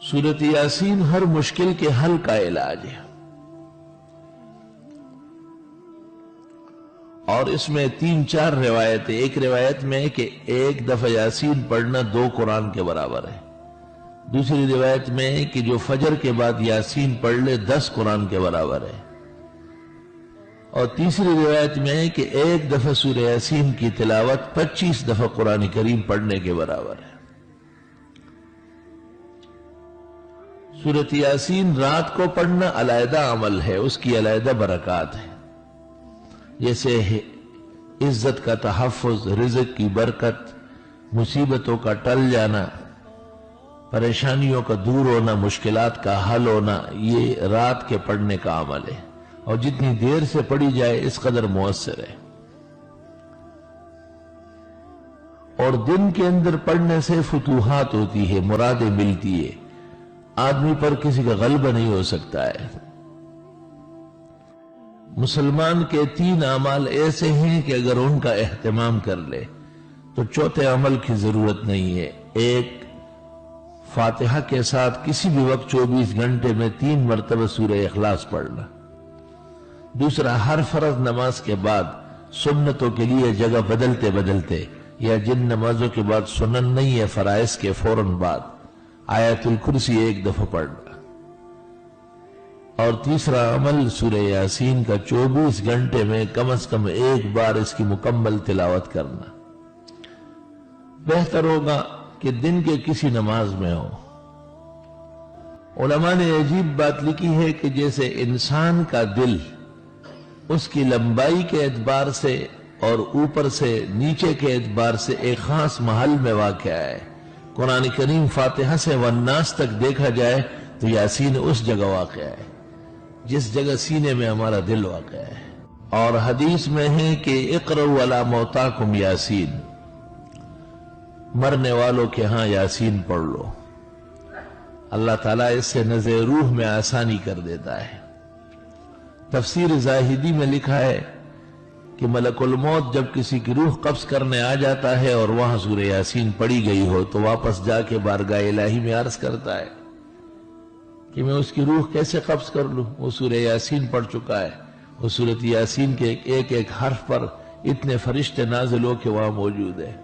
سورۃ یاسین ہر مشکل کے حل کا علاج ہے، اور اس میں 3-4 روایتیں۔ ایک روایت میں کہ ایک دفعہ یاسین پڑھنا 2 قرآن کے برابر ہے، دوسری روایت میں کہ جو فجر کے بعد یاسین پڑھ لے 10 قرآن کے برابر ہے، اور تیسری روایت میں کہ ایک دفعہ سورہ یاسین کی تلاوت 25 دفعہ قرآن کریم پڑھنے کے برابر ہے۔ سورۃ یاسین رات کو پڑھنا علیحدہ عمل ہے، اس کی علیحدہ برکات ہے، جیسے عزت کا تحفظ، رزق کی برکت، مصیبتوں کا ٹل جانا، پریشانیوں کا دور ہونا، مشکلات کا حل ہونا، یہ رات کے پڑھنے کا عمل ہے، اور جتنی دیر سے پڑھی جائے اس قدر مؤثر ہے۔ اور دن کے اندر پڑھنے سے فتوحات ہوتی ہے، مرادیں ملتی ہے، آدمی پر کسی کا غلبہ نہیں ہو سکتا ہے۔ مسلمان کے 3 اعمال ایسے ہیں کہ اگر ان کا اہتمام کر لے تو چوتھے عمل کی ضرورت نہیں ہے۔ ایک، فاتحہ کے ساتھ کسی بھی وقت 24 گھنٹے میں 3 مرتبہ سورہ اخلاص پڑھنا۔ دوسرا، ہر فرض نماز کے بعد سنتوں کے لیے جگہ بدلتے بدلتے، یا جن نمازوں کے بعد سنن نہیں ہے فرائض کے فوراً بعد، آیت الکرسی 1 دفعہ پڑھنا۔ اور تیسرا عمل سورہ یاسین کا 24 گھنٹے میں کم از کم 1 بار اس کی مکمل تلاوت کرنا۔ بہتر ہوگا کہ دن کے کسی نماز میں ہو۔ علماء نے عجیب بات لکھی ہے کہ جیسے انسان کا دل اس کی لمبائی کے اعتبار سے اور اوپر سے نیچے کے اعتبار سے ایک خاص محل میں واقع ہے، قرآن کریم فاتحہ سے والناس تک دیکھا جائے تو یاسین اس جگہ واقع ہے جس جگہ سینے میں ہمارا دل واقع ہے۔ اور حدیث میں ہے کہ اقرؤوا علی موتاکم یاسین، مرنے والوں کے ہاں یاسین پڑھ لو، اللہ تعالیٰ اس سے نزع روح میں آسانی کر دیتا ہے۔ تفسیر زاہدی میں لکھا ہے کہ ملک الموت جب کسی کی روح قبض کرنے آ جاتا ہے اور وہاں سورہ یاسین پڑھی گئی ہو تو واپس جا کے بارگاہ الہی میں عرض کرتا ہے کہ میں اس کی روح کیسے قبض کر لوں، وہ سورہ یاسین پڑھ چکا ہے۔ وہ سورۃ یاسین کے ایک ایک حرف پر اتنے فرشتے نازل ہو کے وہاں موجود ہیں۔